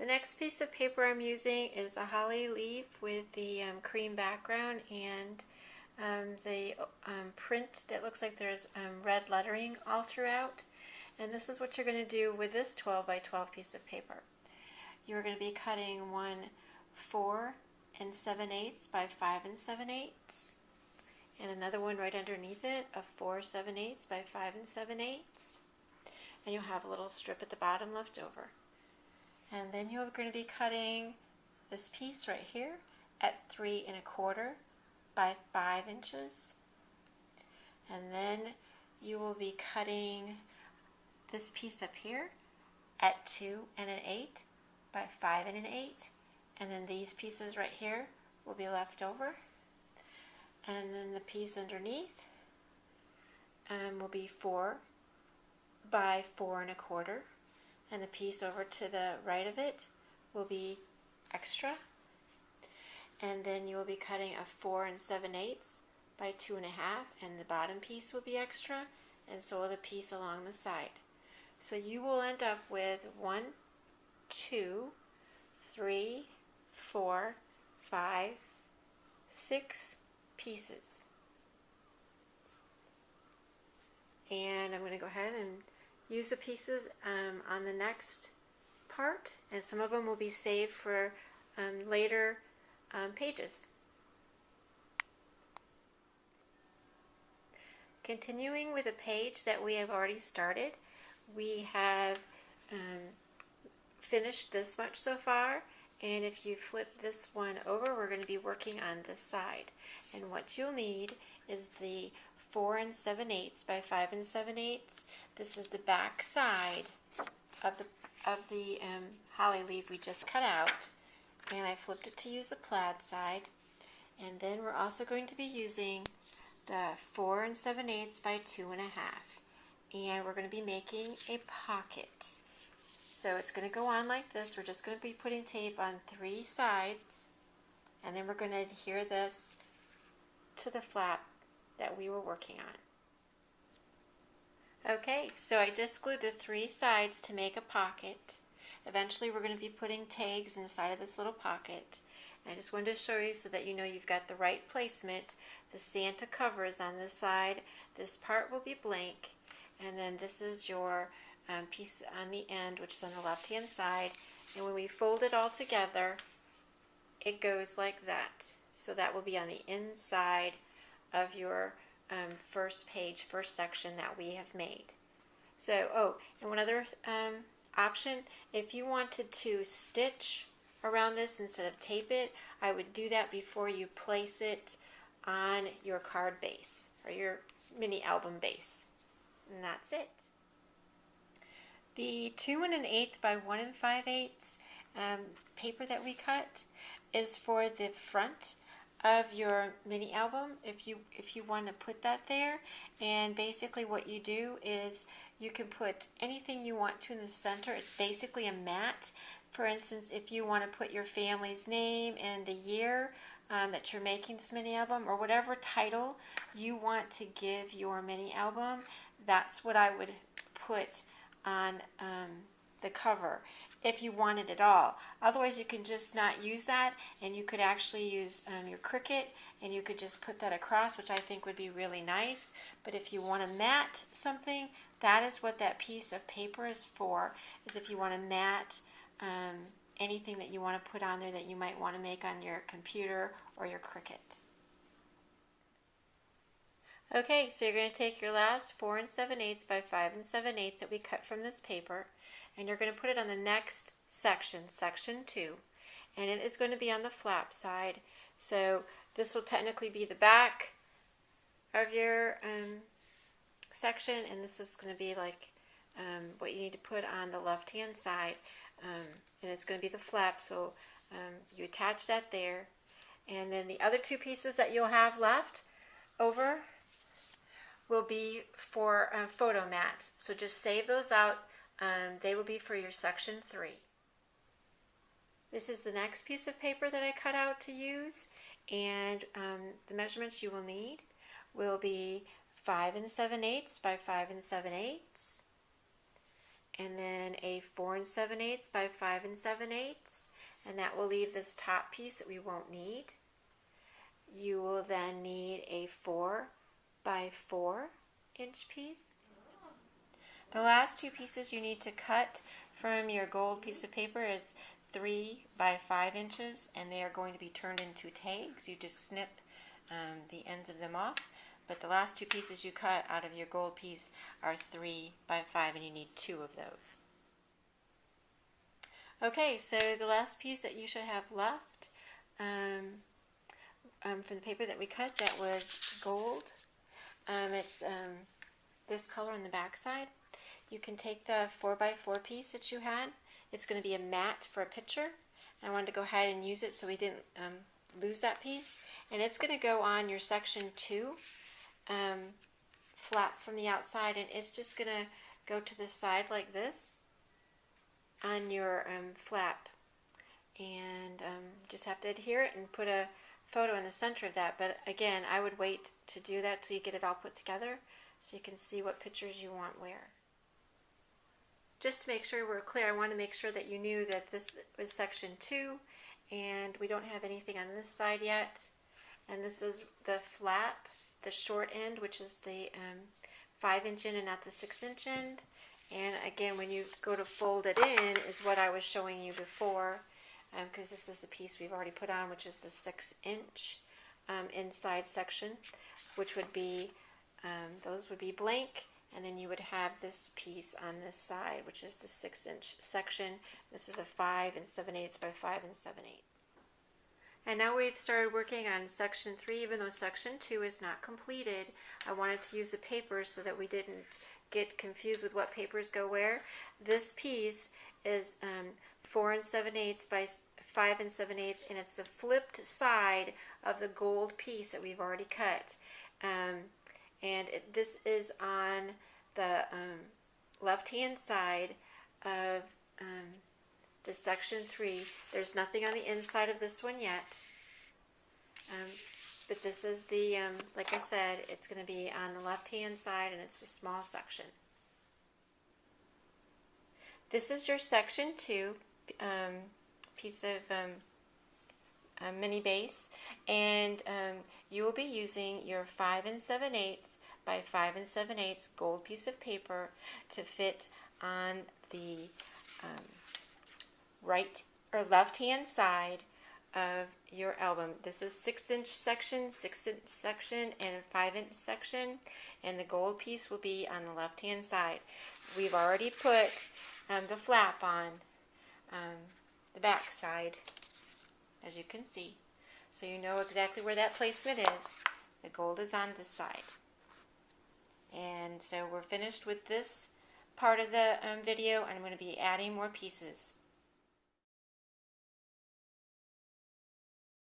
The next piece of paper I'm using is a holly leaf with the cream background and the print that looks like there's red lettering all throughout. And this is what you're going to do with this 12 by 12 piece of paper. You're going to be cutting one 4 7/8 by 5 7/8, and another one right underneath it of 4 7/8 by 5 7/8, and you'll have a little strip at the bottom left over. And then you're going to be cutting this piece right here at 3 1/4 by 5 inches, and then you will be cutting this piece up here at 2 1/8 by 5 1/8, and then these pieces right here will be left over, and then the piece underneath will be 4 by 4 1/4, and the piece over to the right of it will be extra, and then you will be cutting a 4 7/8 by 2 1/2, and the bottom piece will be extra, and so will the piece along the side. So you will end up with 1, 2, 3, 4, 5, 6 pieces. And I'm going to go ahead and use the pieces on the next part, and some of them will be saved for later pages. Continuing with a page that we have already started, we have finished this much so far, and if you flip this one over, we're going to be working on this side. And what you'll need is the 4 7/8 by 5 7/8. This is the back side of the holly leaf we just cut out, and I flipped it to use a plaid side. And then we're also going to be using the 4 7/8 by 2 1/2, and we're going to be making a pocket. So it's going to go on like this. We're just going to be putting tape on 3 sides, and then we're going to adhere this to the flap that we were working on. Okay, so I just glued the 3 sides to make a pocket. Eventually we're going to be putting tags inside of this little pocket. And I just wanted to show you so that you know you've got the right placement. The Santa cover is on this side. This part will be blank, and then this is your piece on the end, which is on the left hand side, and when we fold it all together it goes like that. So that will be on the inside of your first page, first section that we have made. So, and one other option, if you wanted to stitch around this instead of tape it, I would do that before you place it on your card base or your mini album base. And that's it. The 2 1/8 by 1 5/8 paper that we cut is for the front of your mini album, if you want to put that there. And basically what you do is you can put anything you want to in the center. It's basically a mat. For instance, if you want to put your family's name and the year that you're making this mini album, or whatever title you want to give your mini album, that's what I would put on the cover if you wanted it all. Otherwise you can just not use that, and you could actually use your Cricut and you could just put that across, which I think would be really nice. But if you want to mat something, that is what that piece of paper is for, is if you want to mat anything that you want to put on there that you might want to make on your computer or your Cricut. Okay, so you're going to take your last 4 7/8 by 5 7/8 that we cut from this paper, and you're going to put it on the next section, section 2, and it is going to be on the flap side. So this will technically be the back of your section, and this is going to be like what you need to put on the left hand side, and it's going to be the flap. So you attach that there, and then the other 2 pieces that you'll have left over will be for photo mats. So just save those out. They will be for your section 3. This is the next piece of paper that I cut out to use, and the measurements you will need will be 5 7/8 by 5 7/8, and then a 4 7/8 by 5 7/8, and that will leave this top piece that we won't need. You will then need a 4 by 4 inch piece. The last two pieces you need to cut from your gold piece of paper is 3 by 5 inches, and they are going to be turned into tags. You just snip the ends of them off. But the last two pieces you cut out of your gold piece are 3 by 5, and you need 2 of those. Okay, so the last piece that you should have left from the paper that we cut, that was gold. It's this color on the back side. You can take the 4 by 4 piece that you had. It's going to be a mat for a picture. I wanted to go ahead and use it so we didn't lose that piece. And it's going to go on your section 2 flap from the outside, and it's just going to go to the side like this on your flap. And just have to adhere it and put a photo in the center of that. But again, I would wait to do that till you get it all put together so you can see what pictures you want where. Just to make sure we're clear, I want to make sure that you knew that this was section 2, and we don't have anything on this side yet. And this is the flap, the short end, which is the 5-inch end and not the 6-inch end. And again, when you go to fold it in is what I was showing you before, because this is the piece we've already put on, which is the 6-inch inside section, which would be, those would be blank. And then you would have this piece on this side, which is the 6-inch section. This is a 5 7/8 by 5 7/8. And now we've started working on section 3, even though section 2 is not completed. I wanted to use the paper so that we didn't get confused with what papers go where. This piece is 4 7/8 by 5 7/8, and it's the flipped side of the gold piece that we've already cut. And this is on the left-hand side of the section 3. There's nothing on the inside of this one yet. But this is the, like I said, it's going to be on the left-hand side, and it's a small section. This is your section 2 piece of mini base, and you will be using your 5 7/8 by 5 7/8 gold piece of paper to fit on the right or left hand side of your album. This is 6-inch section, 6-inch section, and a 5-inch section, and the gold piece will be on the left hand side. We've already put the flap on the back side, as you can see, so you know exactly where that placement is. The gold is on this side. And so we're finished with this part of the video, and I'm going to be adding more pieces.